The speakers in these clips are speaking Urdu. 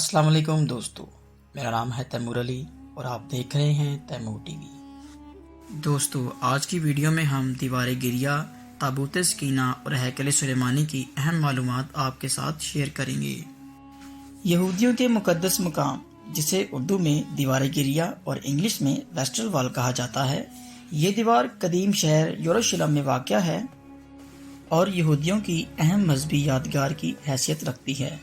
السلام علیکم دوستو، میرا نام ہے تیمور علی اور آپ دیکھ رہے ہیں تیمور ٹی وی۔ دوستو، آج کی ویڈیو میں ہم دیوار گریہ، تابوت سکینہ اور ہیکل سلیمانی کی اہم معلومات آپ کے ساتھ شیئر کریں گے۔ یہودیوں کے مقدس مقام، جسے اردو میں دیوار گریہ اور انگلش میں ویسٹر وال کہا جاتا ہے، یہ دیوار قدیم شہر یروشلم میں واقع ہے اور یہودیوں کی اہم مذہبی یادگار کی حیثیت رکھتی ہے۔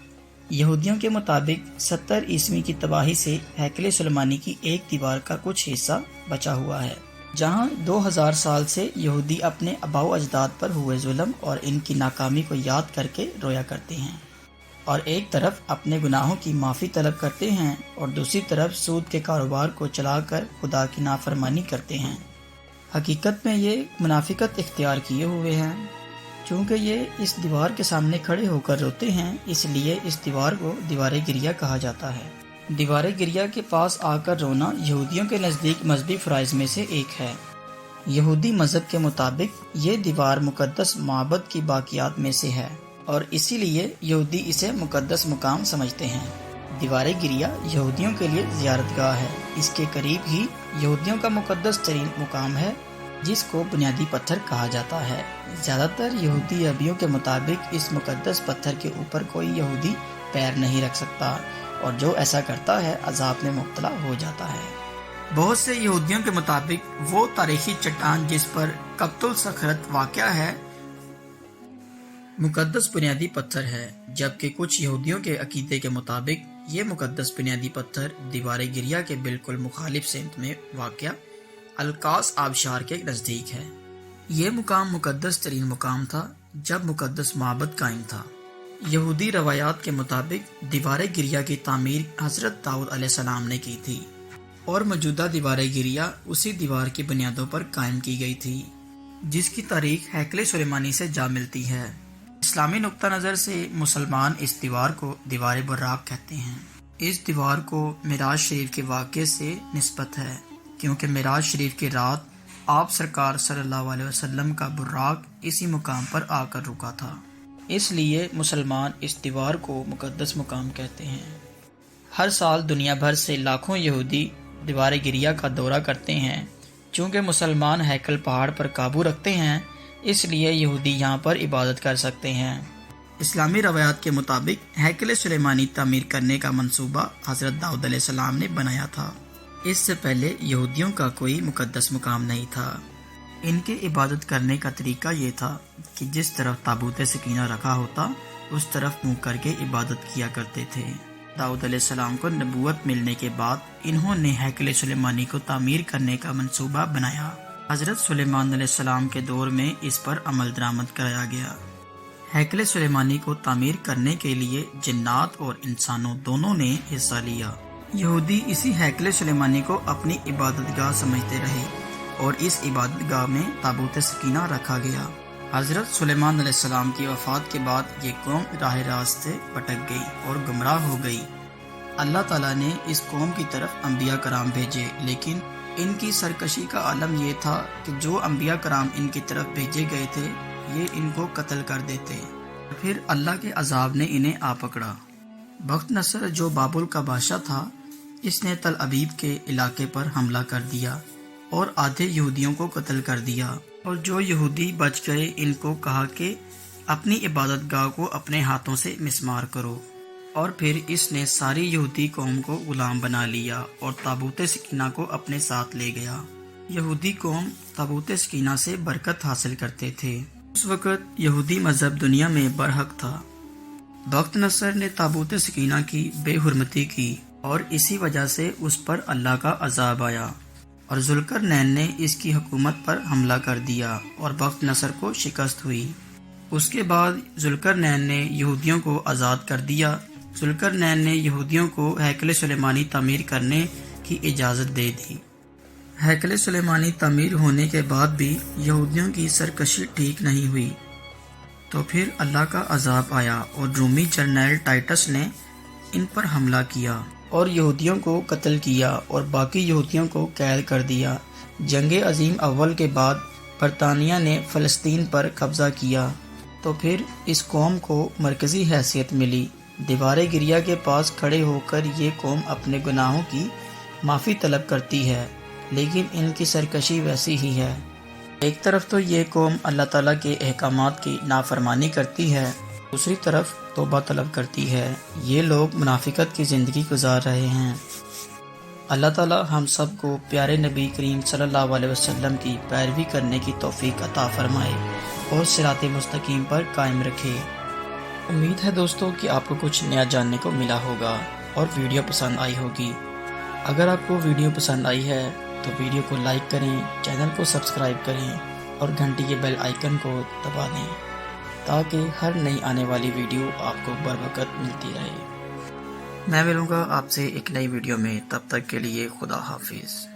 یہودیوں کے مطابق 70 عیسوی کی تباہی سے ہیکل سلیمانی کی ایک دیوار کا کچھ حصہ بچا ہوا ہے، جہاں 2000 سال سے یہودی اپنے آباء و اجداد پر ہوئے ظلم اور ان کی ناکامی کو یاد کر کے رویا کرتے ہیں، اور ایک طرف اپنے گناہوں کی معافی طلب کرتے ہیں اور دوسری طرف سود کے کاروبار کو چلا کر خدا کی نافرمانی کرتے ہیں۔ حقیقت میں یہ منافقت اختیار کیے ہوئے ہیں۔ چونکہ یہ اس دیوار کے سامنے کھڑے ہو کر روتے ہیں، اس لیے اس دیوار کو دیوار گریہ کہا جاتا ہے۔ دیوار گریہ کے پاس آ کر رونا یہودیوں کے نزدیک مذہبی فرائض میں سے ایک ہے۔ یہودی مذہب کے مطابق یہ دیوار مقدس معبد کی باقیات میں سے ہے اور اسی لیے یہودی اسے مقدس مقام سمجھتے ہیں۔ دیوار گریہ یہودیوں کے لیے زیارت گاہ ہے۔ اس کے قریب ہی یہودیوں کا مقدس ترین مقام ہے، جس کو بنیادی پتھر کہا جاتا ہے۔ زیادہ تر یہودی عربیوں کے مطابق اس مقدس پتھر کے اوپر کوئی یہودی پیر نہیں رکھ سکتا، اور جو ایسا کرتا ہے عذاب میں مبتلا ہو جاتا ہے۔ بہت سے یہودیوں کے مطابق وہ تاریخی چٹان جس پر قبۃ الصخرۃ واقع ہے مقدس بنیادی پتھر ہے، جبکہ کچھ یہودیوں کے عقیدے کے مطابق یہ مقدس بنیادی پتھر دیوار گریہ کے بالکل مخالف سمت میں واقع القاص آبشار کے نزدیک ہے۔ یہ مقام مقدس ترین مقام تھا جب مقدس معبد قائم تھا۔ یہودی روایات کے مطابق دیوار گریہ کی تعمیر حضرت داؤد علیہ السلام نے کی تھی اور موجودہ دیوار گریہ اسی دیوار کی بنیادوں پر قائم کی گئی تھی، جس کی تاریخ ہیکل سلیمانی سے جا ملتی ہے۔ اسلامی نقطہ نظر سے مسلمان اس دیوار کو دیوار براق کہتے ہیں۔ اس دیوار کو معراج شریف کے واقعے سے نسبت ہے، کیونکہ معراج شریف کی رات آپ سرکار صلی اللہ علیہ وسلم کا براق اسی مقام پر آ کر رکا تھا، اس لیے مسلمان اس دیوار کو مقدس مقام کہتے ہیں۔ ہر سال دنیا بھر سے لاکھوں یہودی دیوار گریہ کا دورہ کرتے ہیں۔ چونکہ مسلمان ہیکل پہاڑ پر قابو رکھتے ہیں، اس لیے یہودی یہاں پر عبادت کر سکتے ہیں۔ اسلامی روایات کے مطابق ہیکل سلیمانی تعمیر کرنے کا منصوبہ حضرت داؤد علیہ السلام نے بنایا تھا۔ اس سے پہلے یہودیوں کا کوئی مقدس مقام نہیں تھا۔ ان کے عبادت کرنے کا طریقہ یہ تھا کہ جس طرف تابوت سکینہ رکھا ہوتا اس طرف منہ کر کے عبادت کیا کرتے تھے۔ داؤد علیہ السلام کو نبوت ملنے کے بعد انہوں نے ہیکل سلیمانی کو تعمیر کرنے کا منصوبہ بنایا۔ حضرت سلیمان علیہ السلام کے دور میں اس پر عمل درآمد کرایا گیا۔ ہیکل سلیمانی کو تعمیر کرنے کے لیے جنات اور انسانوں دونوں نے حصہ لیا۔ یہودی اسی ہیکل سلیمانی کو اپنی عبادت گاہ سمجھتے رہے اور اس عبادت گاہ میں تابوت سکینہ رکھا گیا۔ حضرت سلیمان علیہ السلام کی وفات کے بعد یہ قوم راہ راست سے بھٹک گئی اور گمراہ ہو گئی۔ اللہ تعالیٰ نے اس قوم کی طرف انبیاء کرام بھیجے، لیکن ان کی سرکشی کا عالم یہ تھا کہ جو انبیاء کرام ان کی طرف بھیجے گئے تھے یہ ان کو قتل کر دیتے۔ پھر اللہ کے عذاب نے انہیں آ پکڑا۔ بخت نصر جو بابل کا بادشاہ تھا، اس نے تل ابیب کے علاقے پر حملہ کر دیا اور آدھے یہودیوں کو قتل کر دیا، اور جو یہودی بچ گئے ان کو کہا کہ اپنی عبادت گاہ کو اپنے ہاتھوں سے مسمار کرو، اور پھر اس نے ساری یہودی قوم کو غلام بنا لیا اور تابوت سکینہ کو اپنے ساتھ لے گیا۔ یہودی قوم تابوت سکینہ سے برکت حاصل کرتے تھے۔ اس وقت یہودی مذہب دنیا میں برحق تھا۔ بخت نصر نے تابوت سکینہ کی بے حرمتی کی اور اسی وجہ سے اس پر اللہ کا عذاب آیا، اور ذوالقرنین نے اس کی حکومت پر حملہ کر دیا اور بخت نصر کو شکست ہوئی۔ اس کے بعد ذوالقرنین نے یہودیوں کو آزاد کر دیا۔ ذوالقرنین نے یہودیوں کو ہیکل سلیمانی تعمیر کرنے کی اجازت دے دی۔ ہیکل سلیمانی تعمیر ہونے کے بعد بھی یہودیوں کی سرکشی ٹھیک نہیں ہوئی، تو پھر اللہ کا عذاب آیا اور رومی جرنیل ٹائٹس نے ان پر حملہ کیا اور یہودیوں کو قتل کیا اور باقی یہودیوں کو قید کر دیا۔ جنگ عظیم اول کے بعد برطانیہ نے فلسطین پر قبضہ کیا، تو پھر اس قوم کو مرکزی حیثیت ملی دیوار گریہ کے پاس کھڑے ہو کر یہ قوم اپنے گناہوں کی معافی طلب کرتی ہے، لیکن ان کی سرکشی ویسی ہی ہے۔ ایک طرف تو یہ قوم اللہ تعالیٰ کے احکامات کی نافرمانی کرتی ہے، دوسری طرف توبہ طلب کرتی ہے۔ یہ لوگ منافقت کی زندگی گزار رہے ہیں۔ اللہ تعالیٰ ہم سب کو پیارے نبی کریم صلی اللہ علیہ وسلم کی پیروی کرنے کی توفیق عطا فرمائے اور صراط مستقیم پر قائم رکھے۔ امید ہے دوستو کہ آپ کو کچھ نیا جاننے کو ملا ہوگا اور ویڈیو پسند آئی ہوگی۔ اگر آپ کو ویڈیو پسند آئی ہے تو ویڈیو کو لائک کریں، چینل کو سبسکرائب کریں اور گھنٹی کے بیل آئیکن کو دبا دیں تاکہ ہر نئی آنے والی ویڈیو آپ کو بروقت ملتی رہے۔ میں ملوں گا آپ سے ایک نئی ویڈیو میں، تب تک کے لیے خدا حافظ۔